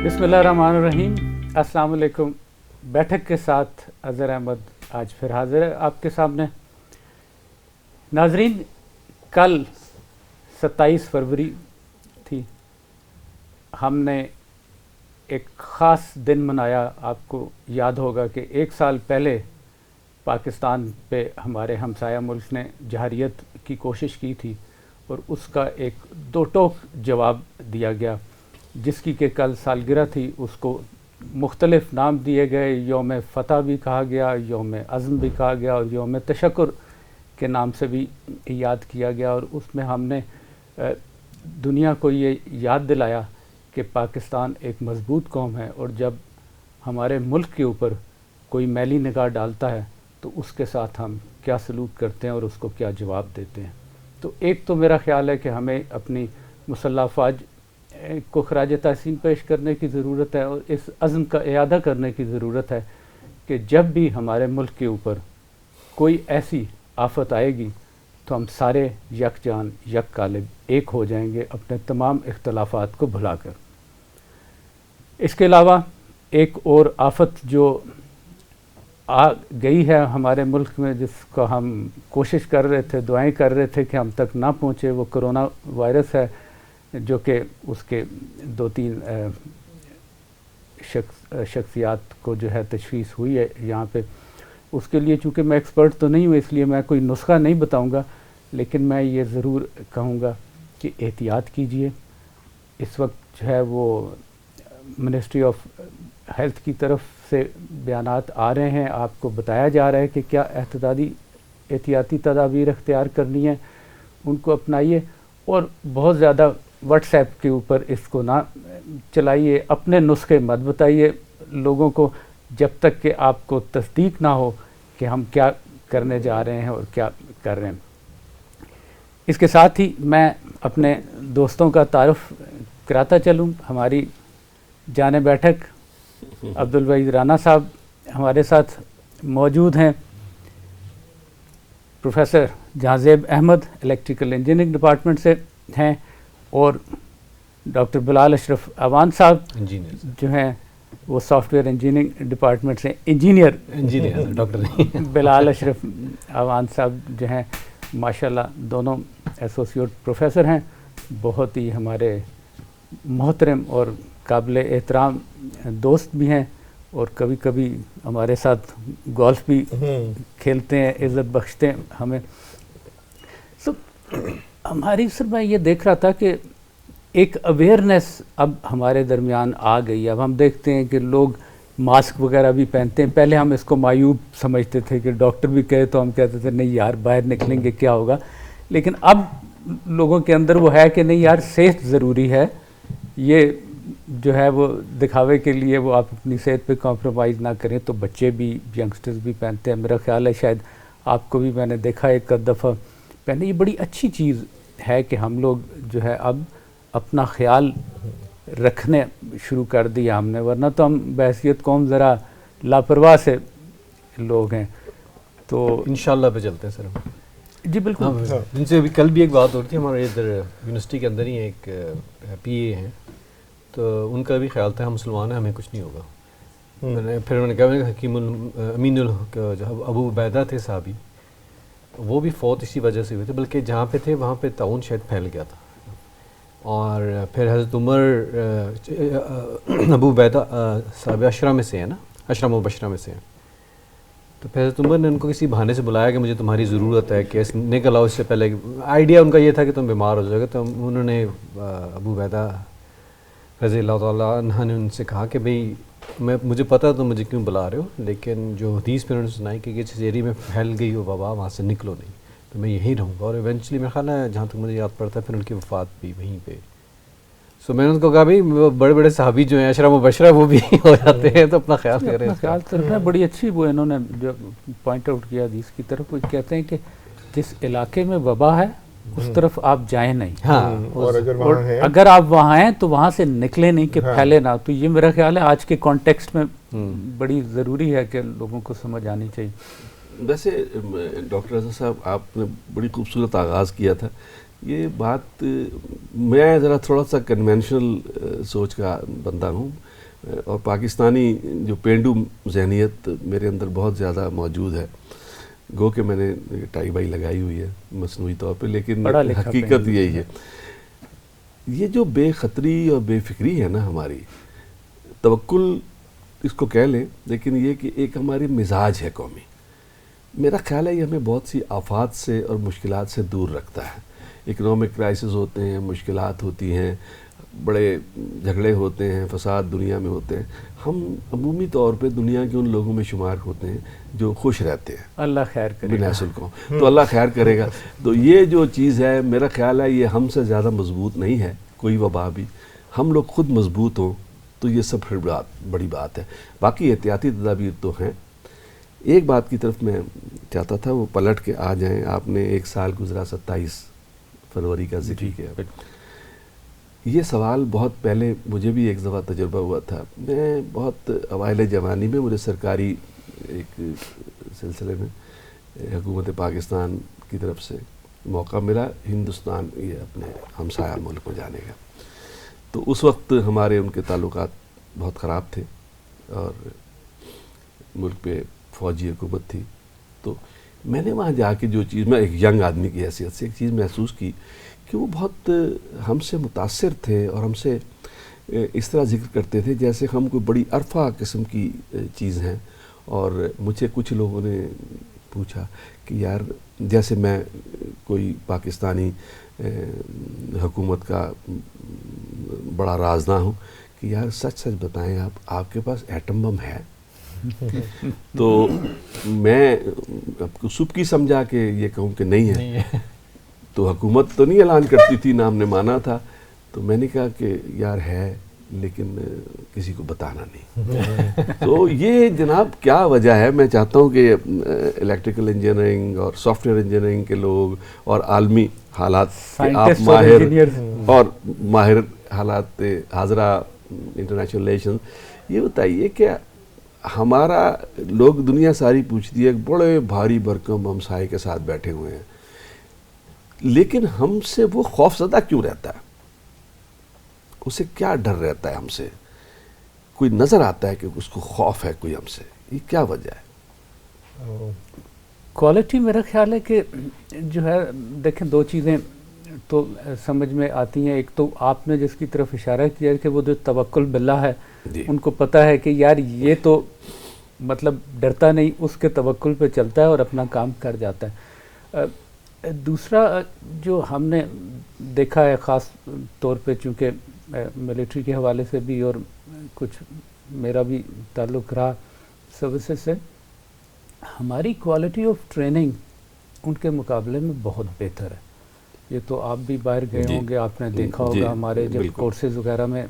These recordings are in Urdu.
بسم اللہ الرحمن الرحیم. السلام علیکم. بیٹھک کے ساتھ اظہر احمد آج پھر حاضر ہے آپ کے سامنے. ناظرین، کل 27 فروری تھی. ہم نے ایک خاص دن منایا. آپ کو یاد ہوگا کہ 1 سال پہلے پاکستان پہ ہمارے ہمسایہ ملک نے جہریت کی کوشش کی تھی اور اس کا ایک دو ٹوک جواب دیا گیا، جس کی کہ کل سالگرہ تھی. اس کو مختلف نام دیے گئے. یوم فتح بھی کہا گیا، یوم عزم بھی کہا گیا اور یوم تشکر کے نام سے بھی یاد کیا گیا. اور اس میں ہم نے دنیا کو یہ یاد دلایا کہ پاکستان ایک مضبوط قوم ہے، اور جب ہمارے ملک کے اوپر کوئی میلی نگاہ ڈالتا ہے تو اس کے ساتھ ہم کیا سلوک کرتے ہیں اور اس کو کیا جواب دیتے ہیں. تو ایک تو میرا خیال ہے کہ ہمیں اپنی مسلح افواج کو خراج تحسین پیش کرنے کی ضرورت ہے، اور اس عزم کا اعادہ کرنے کی ضرورت ہے کہ جب بھی ہمارے ملک کے اوپر کوئی ایسی آفت آئے گی تو ہم سارے یکجان یک قالب ایک ہو جائیں گے اپنے تمام اختلافات کو بھلا کر. اس کے علاوہ ایک اور آفت جو آ گئی ہے ہمارے ملک میں، جس کو ہم کوشش کر رہے تھے، دعائیں کر رہے تھے کہ ہم تک نہ پہنچے، وہ کرونا وائرس ہے، جو کہ اس کے 2-3 شخصیات کو جو ہے تشخیص ہوئی ہے یہاں پہ. اس کے لیے چونکہ میں ایکسپرٹ تو نہیں ہوں، اس لیے میں کوئی نسخہ نہیں بتاؤں گا، لیکن میں یہ ضرور کہوں گا کہ احتیاط کیجئے. اس وقت جو ہے وہ منسٹری آف ہیلتھ کی طرف سے بیانات آ رہے ہیں، آپ کو بتایا جا رہا ہے کہ کیا احتیاطی تدابیر اختیار کرنی ہیں، ان کو اپنائیے. اور بہت زیادہ واٹس ایپ کے اوپر اس کو نہ چلائیے، اپنے نسخے مت بتائیے لوگوں کو جب تک کہ آپ کو تصدیق نہ ہو کہ ہم کیا کرنے جا رہے ہیں اور کیا کر رہے ہیں. اس کے ساتھ ہی میں اپنے دوستوں کا تعارف کراتا چلوں. ہماری جان بیٹھک عبدالوحید رانا صاحب ہمارے ساتھ موجود ہیں. Professor Jahanzeb Ahmed electrical engineering department سے ہیں، اور ڈاکٹر بلال اشرف اعوان صاحب جو ہیں وہ سافٹ ویئر انجینئرنگ ڈپارٹمنٹ سے انجینئر ڈاکٹر بلال اشرف اعوان صاحب جو ہیں ماشاءاللہ دونوں ایسوسیٹ پروفیسر ہیں، بہت ہی ہمارے محترم اور قابل احترام دوست بھی ہیں، اور کبھی کبھی ہمارے ساتھ گولف بھی کھیلتے ہیں، عزت بخشتے ہیں ہمیں. تو ہماری سر میں یہ دیکھ رہا تھا کہ ایک اویئرنیس اب ہمارے درمیان آ گئی. اب ہم دیکھتے ہیں کہ لوگ ماسک وغیرہ بھی پہنتے ہیں. پہلے ہم اس کو معیوب سمجھتے تھے کہ ڈاکٹر بھی کہے تو ہم کہتے تھے نہیں یار باہر نکلیں گے کیا ہوگا، لیکن اب لوگوں کے اندر وہ ہے کہ نہیں یار صحت ضروری ہے. یہ جو ہے وہ دکھاوے کے لیے وہ آپ اپنی صحت پہ کمپرومائز نہ کریں. تو بچے بھی ینگسٹرز بھی پہنتے ہیں. میرا خیال ہے شاید آپ کو بھی میں نے دیکھا ایک دفعہ پہنے. یہ بڑی اچھی چیز ہے کہ ہم لوگ جو ہے اب اپنا خیال رکھنے شروع کر دیا ہم نے، ورنہ تو ہم بحیثیت قوم ذرا لاپرواہ سے لوگ ہیں. تو انشاءاللہ پہ چلتے ہیں سر. جی بالکل. جن سے ابھی کل بھی ایک بات ہو رہی تھی، ہمارے ادھر یونیورسٹی کے اندر ہی ایک پی اے ہیں، تو ان کا بھی خیال تھا ہم مسلمان ہیں ہمیں کچھ نہیں ہوگا. پھر انہوں نے کہا حکیم امین جو ابو عبیدہ تھے صحابی، وہ بھی فوت اسی وجہ سے ہوئے تھے، بلکہ جہاں پہ تھے وہاں پہ طاعون شاید پھیل گیا تھا. اور پھر حضرت عمر ابو عبیدہ صحابہ عشرہ میں سے ہیں نا، عشرہ مبشرہ میں سے ہیں. تو پھر حضرت عمر نے ان کو کسی بہانے سے بلایا کہ مجھے تمہاری ضرورت ہے، کہ نکل آؤ. اس سے پہلے آئیڈیا ان کا یہ تھا کہ تم بیمار ہو جاؤ گے. تو انہوں نے ابو عبیدہ رضی اللہ تعالیٰ عنہ نے ان سے کہا کہ بھئی مجھے پتہ تم مجھے کیوں بلا رہے ہو، لیکن جو حدیث پہ انہوں نے سنائی کہ جس ایریا میں پھیل گئی ہو وبا وہاں سے نکلو نہیں، تو میں یہیں رہوں گا. اور ایونچولی میرا خیال ہے جہاں تک مجھے یاد پڑتا ہے پھر ان کی وفات بھی وہیں پہ. سو میں نے ان کو کہا بھئی بڑے بڑے صحابی جو ہیں عشرہ مبشرہ وہ بھی ہو جاتے ہیں، تو اپنا خیال کریں. خیال تو رکھنا. بڑی اچھی وہ انہوں نے جو پوائنٹ آؤٹ کیا حدیث کی طرف، وہ کہتے ہیں کہ جس علاقے میں وبا ہے اس طرف آپ جائیں نہیں. ہاں، اور اگر آپ وہاں ہیں تو وہاں سے نکلیں نہیں کہ پھیلے نہ. تو یہ میرا خیال ہے آج کے کانٹیکسٹ میں بڑی ضروری ہے کہ لوگوں کو سمجھ آنی چاہیے. ویسے ڈاکٹر اظہر صاحب آپ نے بڑی خوبصورت آغاز کیا تھا. یہ بات میں ذرا تھوڑا سا کنونشنل سوچ کا بندہ ہوں. اور پاکستانی جو پینڈو ذہنیت میرے اندر بہت زیادہ موجود ہے. گو کہ میں نے ٹائی بائی لگائی ہوئی ہے مصنوعی طور پہ, لیکن حقیقت یہی ہے. یہ جو بے خطری اور بے فکری ہے نا ہماری, توکل اس کو کہہ لیں, لیکن یہ کہ ایک ہماری مزاج ہے قومی. میرا خیال ہے یہ ہمیں بہت سی آفات سے اور مشکلات سے دور رکھتا ہے. اکنامک کرائسس ہوتے ہیں, مشکلات ہوتی ہیں, بڑے جھگڑے ہوتے ہیں, فساد دنیا میں ہوتے ہیں. ہم عمومی طور پہ دنیا کے ان لوگوں میں شمار ہوتے ہیں جو خوش رہتے ہیں. اللہ خیر کرے بن حاصل کو تو اللہ خیر کرے گا. تو یہ جو چیز ہے میرا خیال ہے یہ ہم سے زیادہ مضبوط نہیں ہے کوئی وبا بھی. ہم لوگ خود مضبوط ہوں تو یہ سب بڑی بات ہے. باقی احتیاطی تدابیر تو ہیں. ایک بات کی طرف میں چاہتا تھا وہ پلٹ کے آ جائیں. آپ نے ایک سال گزرا 27 فروری کا ذکر کیا. یہ سوال بہت پہلے مجھے بھی ایک دفعہ تجربہ ہوا تھا. میں بہت اوائل جوانی میں مجھے سرکاری ایک سلسلے میں حکومت پاکستان کی طرف سے موقع ملا ہندوستان یہ اپنے ہمسایہ ملک میں جانے کا. تو اس وقت ہمارے ان کے تعلقات بہت خراب تھے اور ملک پہ فوجی حکومت تھی. تو میں نے وہاں جا کے جو چیز, میں ایک ینگ آدمی کی حیثیت سے ایک چیز محسوس کی کہ وہ بہت ہم سے متاثر تھے اور ہم سے اس طرح ذکر کرتے تھے جیسے ہم کوئی بڑی عرفہ قسم کی چیز ہیں. اور مجھے کچھ لوگوں نے پوچھا کہ یار جیسے میں کوئی پاکستانی حکومت کا بڑا رازداں ہوں کہ یار سچ سچ بتائیں آپ کے پاس ایٹم بم ہے؟ تو میں سبکی سمجھا کہ یہ کہوں کہ نہیں ہے. تو حکومت تو نہیں اعلان کرتی تھی, نہ ہم نے مانا تھا. تو میں نے کہا کہ یار ہے لیکن کسی کو بتانا نہیں. تو یہ جناب کیا وجہ ہے؟ میں چاہتا ہوں کہ الیکٹریکل انجینئرنگ اور سافٹ ویئر انجینئرنگ کے لوگ اور عالمی حالات کے آپ ماہر اور ماہر حالات حاضرہ انٹرنیشنل ریلیشن, یہ بتائیے کہ ہمارا لوگ دنیا ساری پوچھتی ہے, ایک بڑے بھاری بھرکم ہمسائے کے ساتھ بیٹھے ہوئے ہیں, لیکن ہم سے وہ خوف زدہ کیوں رہتا ہے؟ اسے کیا ڈر رہتا ہے ہم سے؟ کوئی نظر آتا ہے کہ اس کو خوف ہے کوئی ہم سے, یہ کیا وجہ ہے؟ کوالٹی میرا خیال ہے کہ جو ہے دیکھیں دو چیزیں تو سمجھ میں آتی ہیں. ایک تو آپ نے جس کی طرف اشارہ کیا کہ وہ جو توکل باللہ ہے, ان کو پتہ ہے کہ یار یہ تو مطلب ڈرتا نہیں, اس کے توکل پہ چلتا ہے اور اپنا کام کر جاتا ہے. دوسرا جو ہم نے دیکھا ہے خاص طور پہ چونکہ ملٹری کے حوالے سے بھی اور کچھ میرا بھی تعلق رہا سروسز سے, ہماری کوالٹی آف ٹریننگ ان کے مقابلے میں بہت بہتر ہے. یہ تو آپ بھی باہر گئے ہوں گے, آپ نے دیکھا ہوگا ہمارے جب کورسز وغیرہ میں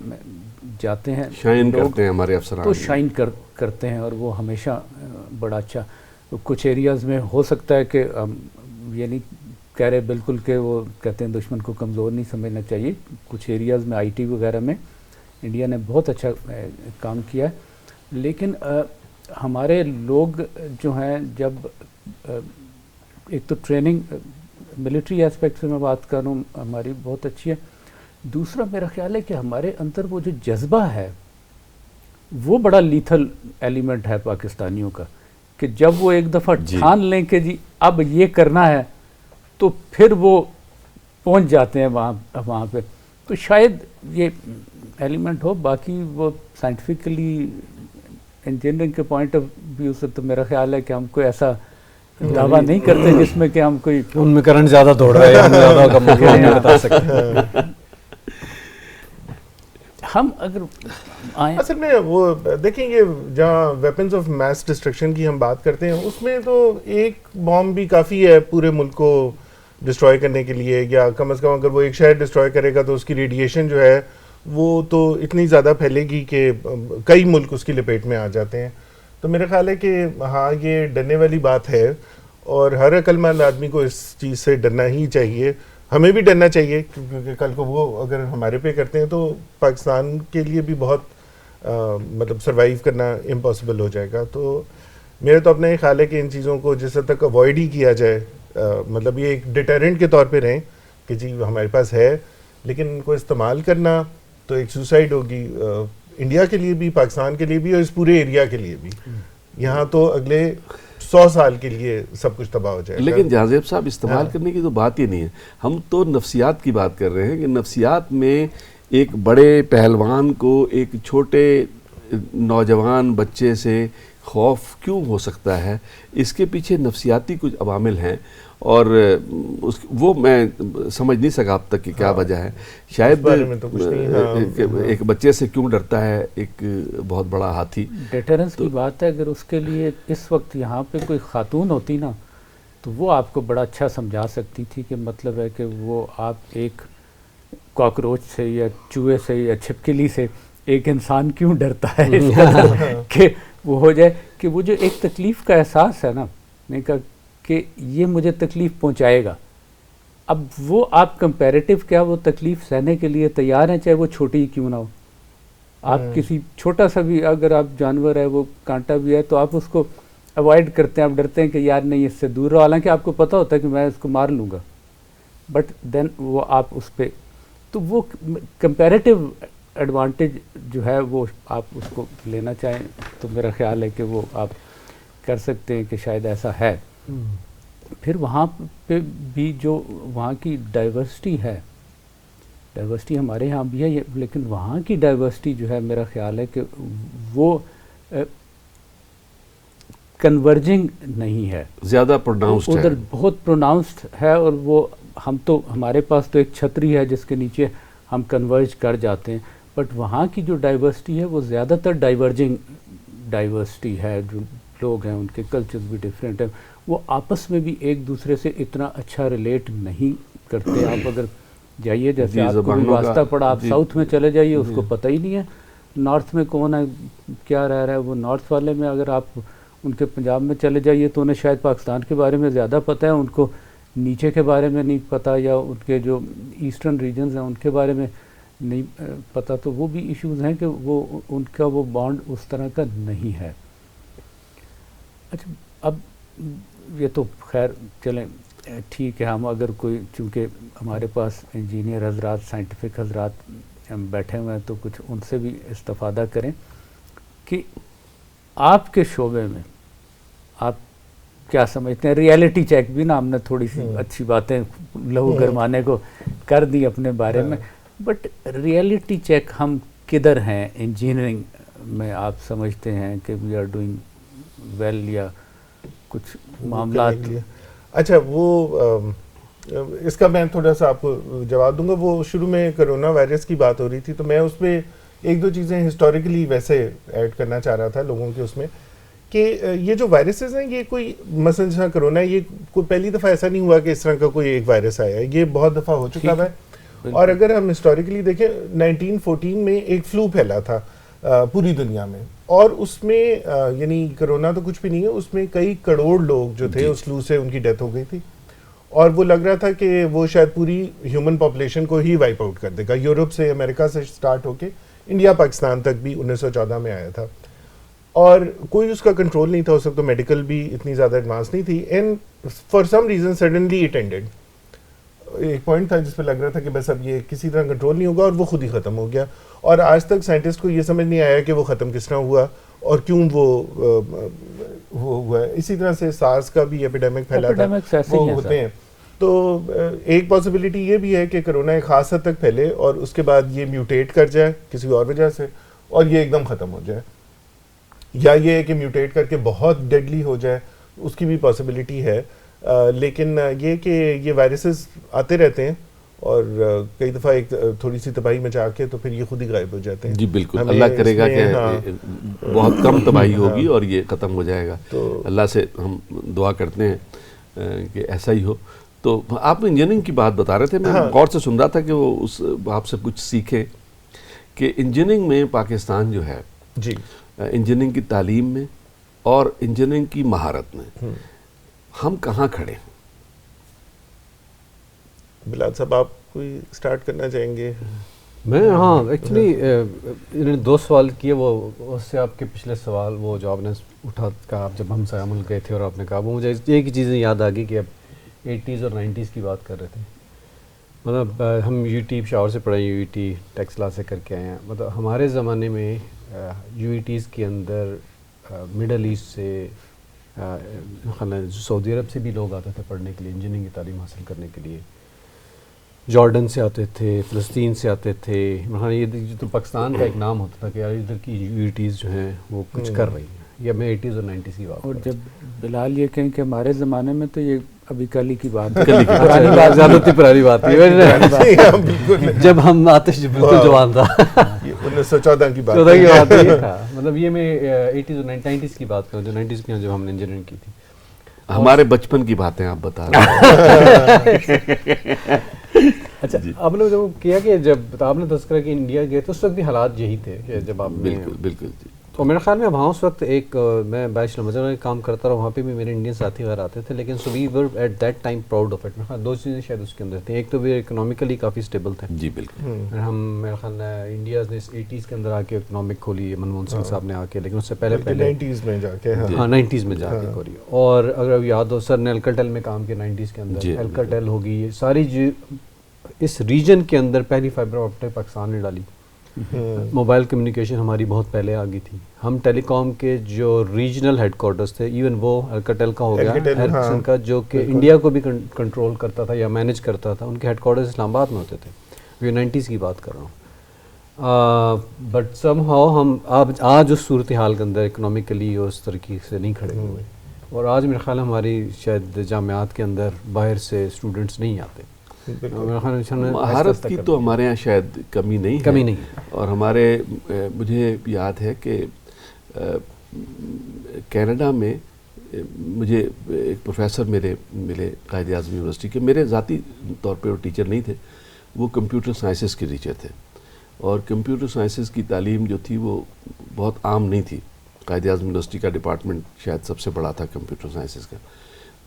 جاتے ہیں شائن کرتے ہیں ہمارے افسران, تو شائن کرتے ہیں اور وہ ہمیشہ بڑا اچھا. کچھ ایریاز میں ہو سکتا ہے کہ یہ نہیں کہہ رہے بالکل کہ وہ کہتے ہیں دشمن کو کمزور نہیں سمجھنا چاہیے, کچھ ایریاز میں IT وغیرہ میں انڈیا نے بہت اچھا کام کیا ہے. لیکن ہمارے لوگ جو ہیں جب ایک تو ٹریننگ ملٹری ایسپیکٹ سے میں بات کروں ہماری بہت اچھی ہے. دوسرا میرا خیال ہے کہ ہمارے اندر وہ جو جذبہ ہے وہ بڑا لیتھل ایلیمنٹ ہے پاکستانیوں کا, کہ جب وہ ایک دفعہ ٹھان لیں کہ جی اب یہ کرنا ہے تو پھر وہ پہنچ جاتے ہیں وہاں پہ. تو شاید یہ ایلیمنٹ ہو. باقی وہ سائنٹیفکلی انجینئرنگ کے پوائنٹ آف ویو سے تو میرا خیال ہے کہ ہم کوئی ایسا دعویٰ نہیں کرتے جس میں کہ ہم کوئی ان میں کرنٹ زیادہ دوڑ رہا ہے, ہم زیادہ کم نہیں بتا سکتے. ہم اگر آئیں اصل میں وہ دیکھیں گے جہاں ویپنز آف میس ڈسٹرکشن کی ہم بات کرتے ہیں اس میں تو ایک بام بھی کافی ہے پورے ملک کو ڈسٹروائے کرنے کے لیے, یا کم از کم اگر وہ ایک شہر ڈسٹروائے کرے گا تو اس کی ریڈیشن جو ہے وہ تو اتنی زیادہ پھیلے گی کہ کئی ملک اس کی لپیٹ میں آ جاتے ہیں. تو میرا خیال ہے کہ ہاں یہ ڈرنے والی بات ہے اور ہر عقل مند آدمی کو اس چیز سے ڈرنا ہی چاہیے. ہمیں بھی ڈرنا چاہیے کیونکہ کل کو وہ اگر ہمارے پہ کرتے ہیں تو پاکستان کے لیے بھی بہت مطلب سروائیو کرنا امپاسبل ہو جائے گا. تو میرا تو اپنا یہ خیال ہے کہ ان چیزوں کو جس حد تک اوائڈ ہی کیا جائے, مطلب یہ ایک ڈیٹرنٹ کے طور پہ رہیں کہ جی ہمارے پاس ہے, لیکن ان کو استعمال کرنا تو ایک سوسائڈ ہوگی, انڈیا کے لیے بھی, پاکستان کے لیے بھی, اور اس پورے ایریا کے لیے بھی. یہاں تو اگلے 100 سال کے لیے سب کچھ تباہ ہو جائے گا. لیکن جازیب صاحب استعمال کرنے کی تو بات ہی نہیں ہے, ہم تو نفسیات کی بات کر رہے ہیں کہ نفسیات میں ایک بڑے پہلوان کو ایک چھوٹے نوجوان بچے سے خوف کیوں ہو سکتا ہے, اس کے پیچھے نفسیاتی کچھ عوامل ہیں, اور وہ میں سمجھ نہیں سکا اب تک کہ کیا وجہ ہے. شاید ایک بچے سے کیوں ڈرتا ہے ایک بہت بڑا ہاتھی. ڈیٹرنس کی بات ہے, اگر اس کے لیے اس وقت یہاں پہ کوئی خاتون ہوتی نا تو وہ آپ کو بڑا اچھا سمجھا سکتی تھی کہ مطلب ہے کہ وہ آپ ایک کاکروچ سے یا چوہے سے یا چھپکلی سے ایک انسان کیوں ڈرتا ہے کہ وہ ہو جائے, کہ وہ جو ایک تکلیف کا احساس ہے نا, میں کہا کہ یہ مجھے تکلیف پہنچائے گا, اب وہ آپ کمپیریٹیو کیا وہ تکلیف سہنے کے لیے تیار ہیں, چاہے وہ چھوٹی ہی کیوں نہ ہو. آپ کسی چھوٹا سا بھی اگر آپ جانور ہے, وہ کانٹا بھی ہے, تو آپ اس کو اوائڈ کرتے ہیں, آپ ڈرتے ہیں کہ یار نہیں اس سے دور رہو, حالانکہ آپ کو پتہ ہوتا ہے کہ میں اس کو مار لوں گا, بٹ دین وہ آپ اس پہ, تو وہ کمپیریٹیو ایڈوانٹیج جو ہے وہ آپ اس کو لینا چاہیں تو میرا خیال ہے کہ وہ آپ کر سکتے ہیں کہ شاید ایسا ہے. پھر وہاں پہ بھی جو وہاں کی ڈائیورسٹی ہے, ڈائیورسٹی ہمارے یہاں بھی ہے, لیکن وہاں کی ڈائیورسٹی جو ہے میرا خیال ہے کہ وہ کنورجنگ نہیں ہے, زیادہ پروناؤنسڈ ہے, ادھر بہت پروناؤنسڈ ہے, اور وہ ہم تو ہمارے پاس تو ایک چھتری ہے جس کے نیچے ہم کنورج کر جاتے ہیں, بٹ وہاں کی جو ڈائیورسٹی ہے وہ زیادہ تر ڈائیورجنگ ڈائیورسٹی ہے. جو لوگ ہیں ان کے کلچرز بھی ڈیفرینٹ ہیں, وہ آپس میں بھی ایک دوسرے سے اتنا اچھا ریلیٹ نہیں کرتے. آپ اگر جائیے, جیسے آپ کو بھی واسطہ پڑا, آپ ساؤتھ میں چلے جائیے, اس کو پتہ ہی نہیں ہے نارتھ میں کون ہے کیا رہ رہا ہے. وہ نارتھ والے میں اگر آپ ان کے پنجاب میں چلے جائیے تو انہیں شاید پاکستان کے بارے میں زیادہ پتہ ہے, ان کو نیچے کے بارے میں نہیں پتہ, یا ان کے جو ایسٹرن ریجنز ہیں ان کے بارے میں نہیں پتہ. تو وہ بھی ایشوز ہیں کہ وہ ان کا وہ بانڈ اس طرح کا نہیں ہے. اچھا, اب یہ تو خیر چلیں ٹھیک ہے, ہم اگر کوئی, چونکہ ہمارے پاس انجینئر حضرات, سائنٹیفک حضرات بیٹھے ہوئے ہیں, تو کچھ ان سے بھی استفادہ کریں کہ آپ کے شعبے میں آپ کیا سمجھتے ہیں. ریئلٹی چیک بھی نا ہم نے تھوڑی سی اچھی باتیں لہو گرمانے کو کر دی اپنے بارے میں, بٹ ریئلٹی چیک ہم کدھر ہیں انجینئرنگ میں, آپ سمجھتے ہیں کہ وی آر ڈوئنگ ویل یا کچھ معاملات. اچھا, وہ اس کا میں تھوڑا سا آپ کو جواب دوں گا. وہ شروع میں کرونا وائرس کی بات ہو رہی تھی, تو میں اس پہ ایک دو چیزیں ہسٹوریکلی ویسے ایڈ کرنا چاہ رہا تھا لوگوں کے اس میں, کہ یہ جو وائرسز ہیں یہ کوئی مثلا جیسا کرونا ہے, یہ کوئی پہلی دفعہ ایسا نہیں ہوا کہ اس طرح کا کوئی ایک وائرس آیا ہے, یہ بہت دفعہ ہو چکا ہے. اور اگر ہم ہسٹوریکلی دیکھیں 1914 میں ایک فلو پھیلا تھا پوری دنیا میں, اور اس میں یعنی کرونا تو کچھ بھی نہیں ہے, اس میں کئی کروڑ لوگ جو تھے اس فلو سے ان کی ڈیتھ ہو گئی تھی, اور وہ لگ رہا تھا کہ وہ شاید پوری ہیومن پاپولیشن کو ہی وائپ آؤٹ کر دے گا. یورپ سے, امریکہ سے سٹارٹ ہو کے انڈیا پاکستان تک بھی 1914 میں آیا تھا, اور کوئی اس کا کنٹرول نہیں تھا. اس وقت تو میڈیکل بھی اتنی زیادہ ایڈوانس نہیں تھی, and for some reason suddenly it ended. ایک پوائنٹ تھا جس پہ لگ رہا تھا کہ بس اب یہ کسی طرح کنٹرول نہیں ہوگا, اور وہ خود ہی ختم ہو گیا. اور آج تک سائنٹسٹ کو یہ سمجھ نہیں آیا کہ وہ ختم کس طرح ہوا اور کیوں وہ ہوا ہے. اسی طرح سے سارس کا بھی ایپیڈیمک پھیلا تھا, وہ ہوتے ہیں. تو ایک پاسبلٹی یہ بھی ہے کہ کرونا ایک خاص حد تک پھیلے اور اس کے بعد یہ میوٹیٹ کر جائے کسی اور وجہ سے, اور یہ ایک دم ختم ہو جائے, یا یہ ہے کہ میوٹیٹ کر کے بہت ڈیڈلی ہو جائے, اس کی بھی پاسبلٹی ہے. لیکن یہ کہ یہ وائرسز آتے رہتے ہیں, اور کئی دفعہ ایک تھوڑی سی تباہی مچا کے تو پھر یہ خود ہی غائب ہو جاتے ہیں. جی بالکل, اللہ کرے گا کہ بہت کم تباہی ہوگی اور یہ ختم ہو جائے گا. تو اللہ سے ہم دعا کرتے ہیں کہ ایسا ہی ہو. تو آپ انجینئرنگ کی بات بتا رہے تھے, میں غور سے سن رہا تھا کہ وہ اس آپ سے کچھ سیکھے کہ انجینئرنگ میں پاکستان جو ہے, جی انجینئرنگ کی تعلیم میں اور انجینئرنگ کی مہارت میں ہم کہاں کھڑے ہیں؟ بلال صاحب آپ کوئی سٹارٹ کرنا چاہیں گے؟ میں ہاں ایکچولی انہوں نے دو سوال کیے, وہ اس سے آپ کے پچھلے سوال وہ جو آپ نے اٹھا کہا جب ہم سیامل گئے تھے, اور آپ نے کہا وہ مجھے ایک ہی چیزیں یاد آ گئی کہ اب 80s اور 90s کی بات کر رہے تھے. مطلب ہم یو ٹی پشاور سے پڑھے، یو ٹی ٹیکسلا سے کر کے آئے ہیں. مطلب ہمارے زمانے میں یو ٹیز کے اندر مڈل ایسٹ سے سعودی عرب سے بھی لوگ آتے تھے پڑھنے کے لیے، انجینئرنگ کی تعلیم حاصل کرنے کے لیے. جارڈن سے آتے تھے، فلسطین سے آتے تھے. یہ تو پاکستان کا ایک نام ہوتا تھا کہ یار ادھر کی یو ٹیز جو ہیں وہ کچھ کر رہی ہیں. یہ میں 80s اور 90s کی بات. اور جب بلال یہ کہیں کہ ہمارے زمانے میں، تو یہ ابھی کل ہی کی بات ہے. پرانی بات، زیادہ پرانی بات ہے جب ہم آتش بالکل جوان تھا. 1914 کی بات ہے. مطلب یہ میں 80s اور 90s کی بات کروں، جو 90s کی جب ہم نے انجینئرنگ کی تھی. ہمارے بچپن کی باتیں آپ بتا رہے ہیں. اچھا، آپ نے جو کیا کہ جب آپ نے تذکرہ کہ انڈیا گئے تو اس وقت بھی حالات یہی تھے کہ جب آپ بالکل بالکل جی. تو میرے خیال میں وہاں اس وقت ایک میں بیچلر مزر میں کام کرتا رہا، وہاں پہ بھی میرے انڈین ساتھی وغیرہ آتے تھے، لیکن so we were at that time proud of it. میرے خیال 2 چیزیں شاید اس کے اندر تھیں. ایک تو وہ اکنامکلی کافی اسٹیبل تھے. جی بالکل. ہم میرے خیال انڈیا نے 80s کے اندر آ کے اکنامک کھولی، منموہن سنگھ صاحب نے آ کے، لیکن اس سے پہلے 90s میں جا کے. ہاں 90s میں جا کے کھولی. اور اگر یاد ہو سر نے الکاٹیل میں کام کیا 90s کے اندر. الکاٹیل ہوگی، یہ ساری جو اس ریجن کے اندر پہلی فائبر آپٹک پاکستان نے ڈالی. موبائل کمیونیکیشن ہماری بہت پہلے آ گئی تھی. ہم ٹیلی کام کے جو ریجنل ہیڈ کوارٹرز تھے، ایون وہ الکاٹیل کا ہو گیا، ایرکسن کا جو کہ انڈیا کو بھی کنٹرول کرتا تھا یا مینیج کرتا تھا، ان کے ہیڈ کوارٹرز اسلام آباد میں ہوتے تھے. یہ 90s کی بات کر رہا ہوں. بٹ سم ہاؤ ہم آج اس صورتحال کے اندر اکنامکلی اس طریقے سے نہیں کھڑے ہوئے. اور آج میرے خیال ہماری شاید جامعات کے اندر باہر سے اسٹوڈنٹس نہیں آتے. مہارت کی تو ہمارے یہاں شاید کمی نہیں. اور ہمارے مجھے یاد ہے کہ کینیڈا میں مجھے ایک پروفیسر میرے ملے قائد اعظم یونیورسٹی کے. میرے ذاتی طور پہ وہ ٹیچر نہیں تھے، وہ کمپیوٹر سائنسز کے ٹیچر تھے. اور کمپیوٹر سائنسز کی تعلیم جو تھی وہ بہت عام نہیں تھی. قائد اعظم یونیورسٹی کا ڈپارٹمنٹ شاید سب سے بڑا تھا کمپیوٹر سائنسز کا.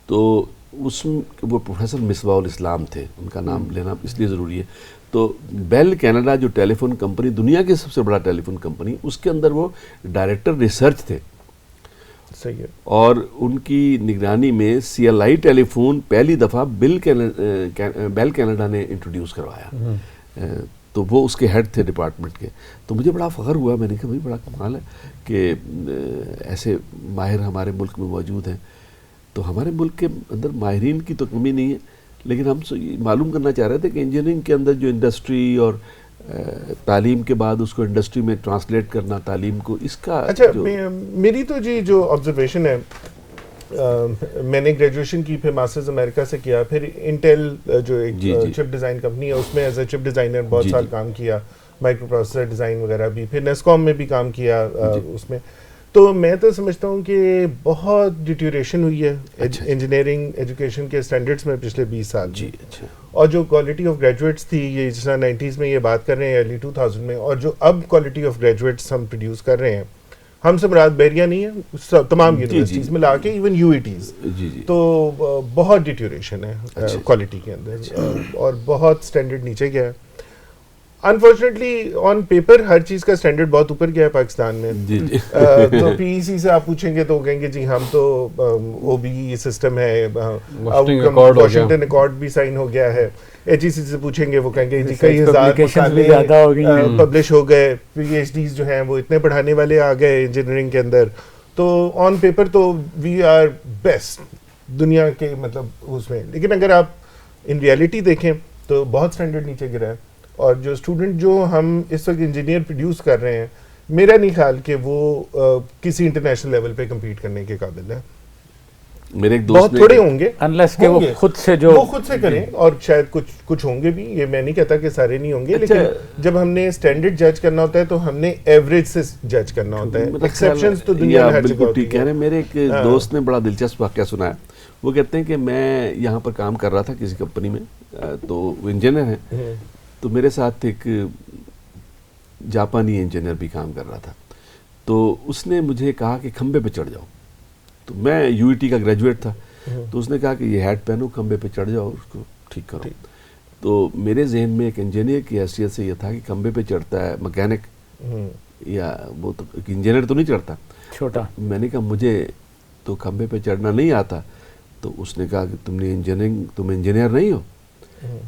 تو اس وہ پروفیسر مصباح الاسلام تھے، ان کا نام لینا اس لیے ضروری ہے. تو بیل کینیڈا جو ٹیلی فون کمپنی، دنیا کی سب سے بڑا ٹیلی فون کمپنی، اس کے اندر وہ ڈائریکٹر ریسرچ تھے. صحیح ہے. اور ان کی نگرانی میں سی ایل آئی ٹیلی فون پہلی دفعہ بیل کینیڈا نے انٹروڈیوس کروایا. تو وہ اس کے ہیڈ تھے ڈپارٹمنٹ کے. تو مجھے بڑا فخر ہوا، میں نے کہا بھائی بڑا کمال ہے کہ ایسے ماہر ہمارے ملک میں موجود ہیں. تو ہمارے ملک کے اندر ماہرین کی تو کمی نہیں ہے، لیکن ہم معلوم کرنا چاہ رہے تھے کہ انجینئرنگ کے اندر جو انڈسٹری اور تعلیم کے بعد اس کو انڈسٹری میں ٹرانسلیٹ کرنا تعلیم کو، اس کا اچھا میری تو جی جو آبزرویشن ہے، میں نے گریجویشن کی، پھر ماسٹرز امریکہ سے کیا، پھر انٹیل جو ایک چپ ڈیزائن کمپنی ہے اس میں ایز اے چپ ڈیزائنر بہت سال کام کیا، مائکرو پروسیسر ڈیزائن وغیرہ بھی، پھر نیسکوم میں بھی کام کیا اس میں. تو میں تو سمجھتا ہوں کہ بہت ڈیٹیوریشن ہوئی ہے انجینئرنگ ایجوکیشن کے اسٹینڈرڈس میں پچھلے 20 سال میں. اور جو کوالٹی آف گریجویٹس تھی، یہ جس طرح 90s میں یہ بات کر رہے ہیں، ارلی 2000 میں، اور جو اب کوالٹی آف گریجویٹس ہم پروڈیوس کر رہے ہیں، ہم سے مراد بیریا نہیں ہے، تمام یونیورسٹیز میں لا کے ایون یو ای ٹیز. تو بہت ڈیٹیوریشن ہے کوالٹی کے اندر، اور بہت اسٹینڈرڈ نیچے گیا ہے. انفارچونیٹلی آن پیپر ہر چیز کا اسٹینڈرڈ بہت اوپر گیا ہے پاکستان میں. تو پی ای سی سے آپ پوچھیں گے تو کہیں گے جی ہم تو او بی سسٹم ہے، واشنگٹن ایکارڈ بھی سائن ہو گیا ہے. ایچ ای سی سے پوچھیں گے وہ کہیں گے جی کئی ہزار پبلش ہو گئے، پی ایچ ڈیز جو ہیں وہ اتنے پڑھانے والے آ گئے انجینئرنگ کے اندر. تو آن پیپر تو وی آر بیسٹ دنیا کے مطلب اس میں. لیکن اگر آپ ان ریئلٹی دیکھیں تو بہت اسٹینڈرڈ نیچے گرا ہے. اور جو اسٹوڈنٹ جو ہم اس وقت انجینئر پروڈیوس کر رہے ہیں، میرا نہیں خیال کہ وہ کسی انٹرنیشنل لیول پہ کمپیٹ کرنے کے قابل ہے. میرے ایک دوست بہت تھوڑے ہوں گے انلیس کہ وہ خود سے کریں، اور شاید کچھ ہوں گے بھی، یہ میں نہیں کہتا کہ سارے نہیں ہوں گے. لیکن جب ہم نے اسٹینڈرڈ جج کرنا ہوتا ہے تو ہم نے ایوریج سے جج کرنا ہوتا ہے. ایکسیپشنز تو دنیا میں ہر جگہ ہوتی ہیں. کہہ رہے ہیں. میرے ایک دوست نے بڑا دلچسپ واقعہ سنایا. وہ کہتے ہیں کہ میں یہاں پر کام کر رہا تھا کسی کمپنی میں، تو وہ انجینئر ہیں، تو میرے ساتھ ایک جاپانی انجینئر بھی کام کر رہا تھا. تو اس نے مجھے کہا کہ کھمبے پہ چڑھ جاؤ. تو میں یو ای ٹی کا گریجویٹ تھا، تو اس نے کہا کہ یہ ہیٹ پہنو، کھمبے پہ چڑھ جاؤ، اس کو ٹھیک کرو. تو میرے ذہن میں ایک انجینئر کی حیثیت سے یہ تھا کہ کھمبے پہ چڑھتا ہے مکینک، یا وہ تو انجینئر تو نہیں چڑھتا چھوٹا. میں نے کہا مجھے تو کھمبے پہ چڑھنا نہیں آتا. تو اس نے کہا کہ تم انجینئر نہیں ہو.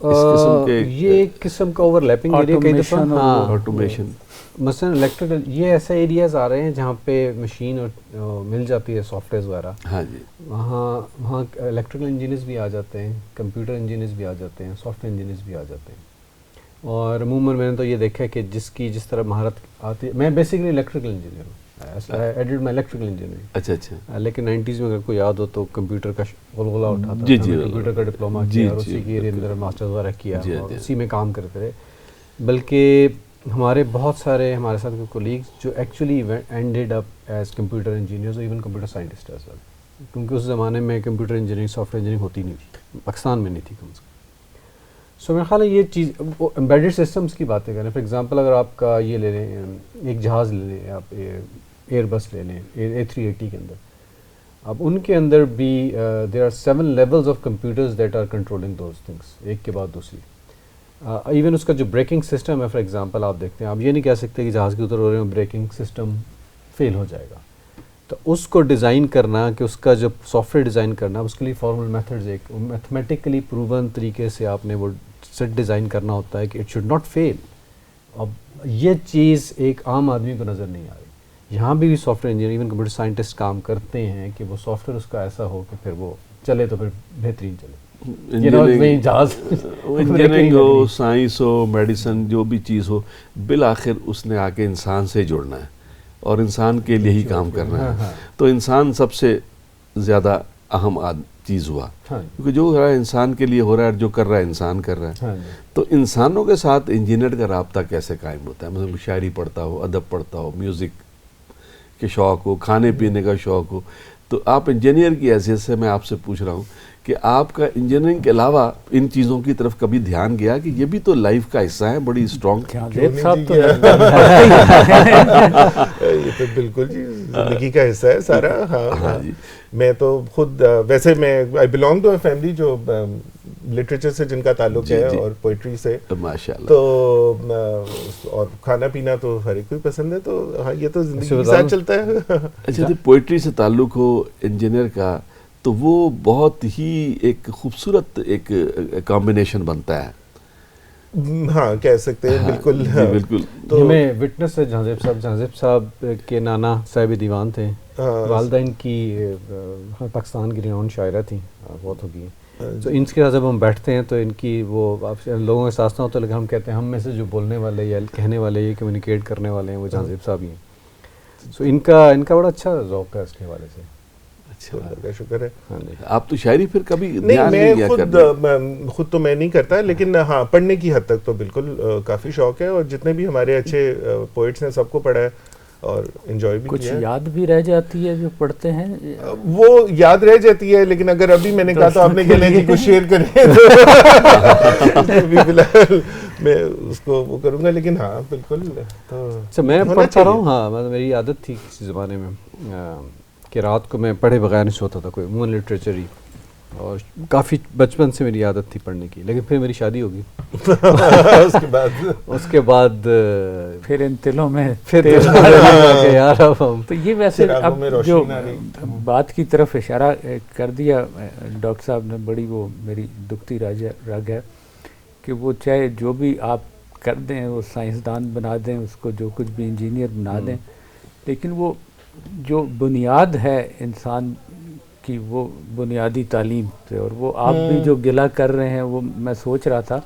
اس قسم کے یہ ایک قسم کا اوور لیپنگ ایریا کئی دفعہ آٹومیشن مثلا الیکٹریکل یہ ایسے ایریاز آ رہے ہیں جہاں پہ مشین مل جاتی ہے سافٹ ویئرز وغیرہ. ہاں جی وہاں الیکٹریکل انجینئرز بھی آ جاتے ہیں, کمپیوٹر انجینئرز بھی آ جاتے ہیں, سافٹ ویئر انجینئرز بھی آ جاتے ہیں. اور عموماً میں نے تو یہ دیکھا ہے کہ جس طرح مہارت آتی ہے. میں بیسیکلی الیکٹریکل انجینئر ہوں, I did my electrical engineering. اچھا لیکن 90s میں اگر کوئی یاد ہو تو کمپیوٹر کا غلغلہ اٹھا تھا, کمپیوٹر کا ڈپلوما کیا اور اسی کے اندر ماسٹرز وغیرہ کیا اور اسی میں کام کرتے رہے. بلکہ ہمارے بہت سارے ہمارے ساتھ کے کولیگز جو actually ended up as computer engineers اور even computer scientist as well, کیونکہ اس زمانے میں computer engineering soft ware engineering ہوتی نہیں تھی, پاکستان میں نہیں تھی کم از کم. سو میرا خیال ہے یہ چیز وہ امبیڈڈ سسٹمس کی باتیں کریں. فار ایگزامپل اگر آپ کا یہ لے لیں, ایک جہاز لے لیں, آپ ایئر بس لے لیں A380 کے اندر, اب ان کے اندر بھی there are 7 levels of computers that are controlling those things, ایک کے بعد دوسری. ایون اس کا جو بریکنگ سسٹم ہے فار ایگزامپل آپ دیکھتے ہیں, آپ یہ نہیں کہہ سکتے کہ جہاز کے اتر ہو رہے ہیں بریکنگ سسٹم فیل ہو جائے گا. تو اس کو ڈیزائن کرنا, کہ اس کا جو سافٹ ویئر ڈیزائن کرنا, اس کے لیے فارمل میتھڈز ایک میتھمیٹیکلی پروون طریقے سے آپ نے وہ سیٹ ڈیزائن کرنا ہوتا ہے کہ اٹ شوڈ ناٹ فیل. اب یہ چیز ایک عام آدمی کو نظر نہیں آ رہی. یہاں بھی soft ware engineer even computer scientist کام کرتے ہیں کہ وہ سافٹ ویئر اس کا ایسا ہو کہ پھر وہ چلے تو پھر بہترین چلے. انجینئرنگ ہو, سائنس ہو, میڈیسن, جو بھی چیز ہو, بالآخر اس نے آ کے انسان سے جڑنا ہے اور انسان کے لیے ہی کام کرنا ہے. تو انسان سب سے زیادہ اہم چیز ہوا, کیونکہ جو ہو رہا ہے انسان کے لیے ہو رہا ہے, جو کر رہا ہے انسان کر رہا ہے. تو انسانوں کے ساتھ انجینئر کا رابطہ کیسے قائم ہوتا ہے؟ مثلا شاعری پڑھتا ہو, ادب پڑھتا ہو, میوزک کے شوق ہو, کھانے پینے کا شوق ہو, تو آپ انجینئر کی حیثیت سے میں آپ سے پوچھ رہا ہوں کہ آپ کا انجینئرنگ کے علاوہ ان چیزوں کی طرف کبھی دھیان گیا کہ یہ بھی تو لائف کا حصہ ہے, بڑی اسٹرانگ؟ یہ تو بالکل جی زندگی کا حصہ ہے سارا. ہاں جی, میں تو خود ویسے میں I belong to a family جو لٹریچر سے جن کا تعلق ہے اور پوئٹری سے, ماشاءاللہ. تو اور کھانا پینا تو ہر ایک کو پسند ہے, تو ہاں یہ تو زندگی کے ساتھ چلتا ہے. اچھا, تو پوئٹری سے تعلق ہو انجینئر کا تو وہ بہت ہی ایک خوبصورت ایک کمبینیشن بنتا ہے. ہاں کہہ سکتے ہیں, بالکل بالکل. تو ہمیں وٹنس ہے جہاں صاحب کے نانا صاحب دیوان تھے, والدہ ان کی پاکستان کی رینون شاعرہ تھیں, بہت ہو گئی. تو ان کے ساتھ جب ہم بیٹھتے ہیں تو ان کی وہ لوگوں کے ساتھ نہ ہوتا, لیکن ہم کہتے ہیں ہم میں سے جو بولنے والے یا کہنے والے یا کمیونیکیٹ کرنے والے ہیں وہ جہاں صاحب ہی ہیں. سو ان کا بڑا اچھا ذوق ہے اس کے حوالے سے. کا شکر ہے. آپ تو شاعری پھر کبھی نہیں, میں خود تو میں نہیں کرتا, لیکن ہاں پڑھنے کی حد تک تو بالکل کافی شوق ہے, اور جتنے بھی ہمارے اچھے پوئٹس ہیں سب کو پڑھا ہے اور انجوائے بھی کیا ہے. کچھ یاد بھی رہ جاتی ہے جو پڑھتے ہیں, وہ یاد رہ جاتی ہے, لیکن اگر ابھی میں نے کہا تو آپ نے کہنا جی کچھ شیئر کریں تو ابھی فی الحال میں اس کو وہ کروں گا, لیکن ہاں بالکل. اچھا, میں پڑھتا رہا ہوں. ہاں میری عادت تھی کسی زمانے میں کہ رات کو میں پڑھے بغیر نہیں سوتا تھا, کوئی عموماً لٹریچر ہی, اور کافی بچپن سے میری عادت تھی پڑھنے کی. لیکن پھر میری شادی ہوگی, اس کے بعد پھر ان تلوں میں یار اب تو یہ ویسے اب جو بات کی طرف اشارہ کر دیا ڈاکٹر صاحب نے, بڑی وہ میری دکھتی رگ ہے کہ وہ چاہے جو بھی آپ کر دیں, وہ سائنسدان بنا دیں اس کو, جو کچھ بھی انجینئر بنا دیں, لیکن وہ جو بنیاد ہے انسان کی وہ بنیادی تعلیم سے. اور وہ آپ بھی جو گلہ کر رہے ہیں, وہ میں سوچ رہا تھا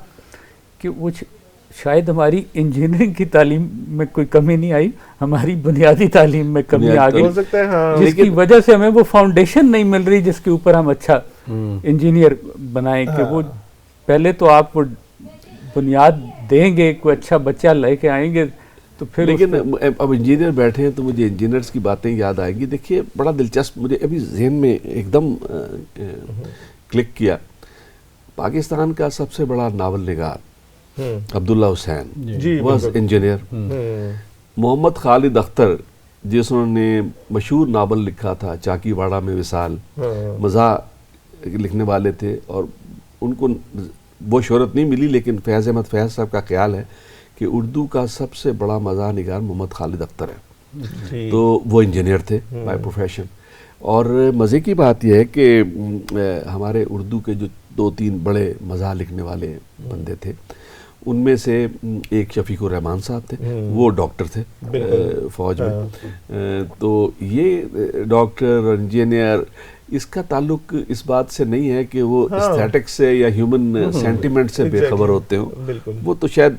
کہ وہ شاید ہماری انجینئرنگ کی تعلیم میں کوئی کمی نہیں آئی, ہماری بنیادی تعلیم میں کمی آ گئی, جس کی وجہ سے ہمیں وہ فاؤنڈیشن نہیں مل رہی جس کے اوپر ہم اچھا انجینئر بنائیں. کہ وہ پہلے تو آپ وہ بنیاد دیں گے, کوئی اچھا بچہ لے کے آئیں گے تو پھر. لیکن اب انجینئر بیٹھے ہیں تو مجھے انجینئرس کی باتیں یاد آئیں گی. دیکھیے بڑا دلچسپ مجھے ابھی ذہن میں ایک دم کلک کیا, پاکستان کا سب سے بڑا ناول نگار عبداللہ حسین واز انجینئر. محمد خالد اختر جنہوں نے مشہور ناول لکھا تھا چاکی واڑہ میں وصال, مزاح لکھنے والے تھے, اور ان کو وہ شہرت نہیں ملی, لیکن فیض احمد فیض صاحب کا خیال ہے کہ اردو کا سب سے بڑا مزاح نگار محمد خالد اختر ہے. تو وہ انجینئر تھے بائی پروفیشن, اور مزے کی بات یہ ہے کہ ہمارے اردو کے جو 2-3 بڑے مزاح لکھنے والے بندے تھے، ان میں سے ایک شفیق الرحمان صاحب تھے، وہ ڈاکٹر تھے فوج میں. تو یہ ڈاکٹر اور انجینئر، اس کا تعلق اس بات سے نہیں ہے کہ وہ اسٹیٹک سے یا ہیومن سینٹیمنٹ سے بے خبر ہوتے ہوں، وہ تو شاید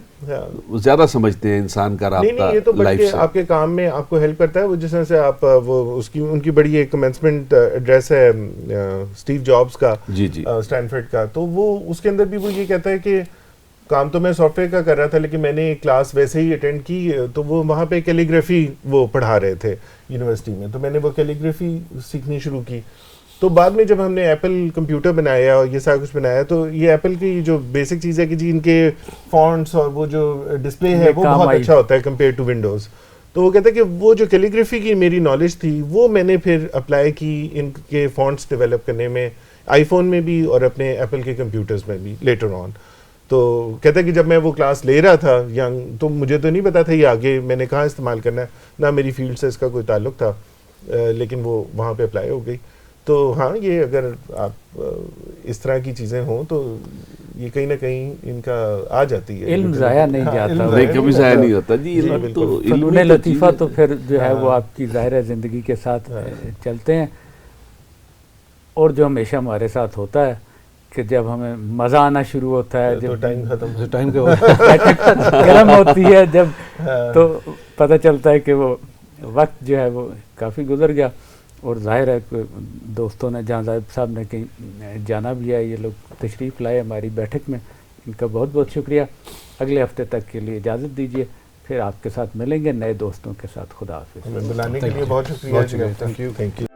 زیادہ سمجھتے ہیں انسان کا رابطہ یہ تو لائف سے. آپ کے کام میں آپ کو ہیلپ کرتا ہے. وہ جس طرح سے آپ وہ اس کی ان کی بڑی ایک کمنسمنٹ ایڈریس ہے اسٹیو جابس کا، جی جی اسٹینفورڈ کا، تو وہ اس کے اندر بھی وہ یہ کہتا ہے کہ کام تو میں سافٹ ویئر کا کر رہا تھا لیکن میں نے کلاس ویسے ہی اٹینڈ کی، تو وہ وہاں پہ کیلیگرافی وہ پڑھا رہے تھے یونیورسٹی میں، تو میں نے وہ کیلیگرافی سیکھنی شروع کی. تو بعد میں جب ہم نے ایپل کمپیوٹر بنایا اور یہ سارا کچھ بنایا، تو یہ ایپل کی جو بیسک چیز ہے کہ جی ان کے فونٹس اور وہ جو ڈسپلے ہے وہ بہت اچھا ہوتا ہے کمپیئر ٹو ونڈوز. تو وہ کہتا ہے کہ وہ جو کیلیگرافی کی میری نالج تھی وہ میں نے پھر اپلائی کی ان کے فونٹس ڈیولپ کرنے میں، آئی فون میں بھی اور اپنے ایپل کے کمپیوٹرز میں بھی لیٹر آن. تو کہتا ہے کہ جب میں وہ کلاس لے رہا تھا ینگ، تو مجھے تو نہیں پتا تھا یہ آگے میں نے کہاں استعمال کرنا ہے، نہ میری فیلڈ سے اس کا کوئی تعلق تھا، لیکن وہ وہاں پہ اپلائی ہو گئی. تو ہاں، یہ اگر آپ اس طرح کی چیزیں ہوں تو یہ کہیں نہ کہیں ان کا آ جاتی ہے. علم ضائع نہیں جاتا، نہیں کبھی ضائع نہیں ہوتا جی. فنون لطیفہ تو پھر جو ہے وہ آپ کی ظاہر زندگی کے ساتھ چلتے ہیں. اور جو ہمیشہ ہمارے ساتھ ہوتا ہے کہ جب ہمیں مزہ آنا شروع ہوتا ہے، جب ٹائم ختم، ٹائم کے گرم ہوتی ہے جب، تو پتہ چلتا ہے کہ وہ وقت جو ہے وہ کافی گزر گیا. اور ظاہر ہے کہ دوستوں نے، جہاں صاحب صاحب نے کہیں جانا بھی ہے، یہ لوگ تشریف لائے ہماری بیٹھک میں، ان کا بہت بہت شکریہ. اگلے ہفتے تک کے لیے اجازت دیجیے، پھر آپ کے ساتھ ملیں گے نئے دوستوں کے ساتھ. خدا حافظ. بلانے کے لیے بہت شکریہ. Thank you.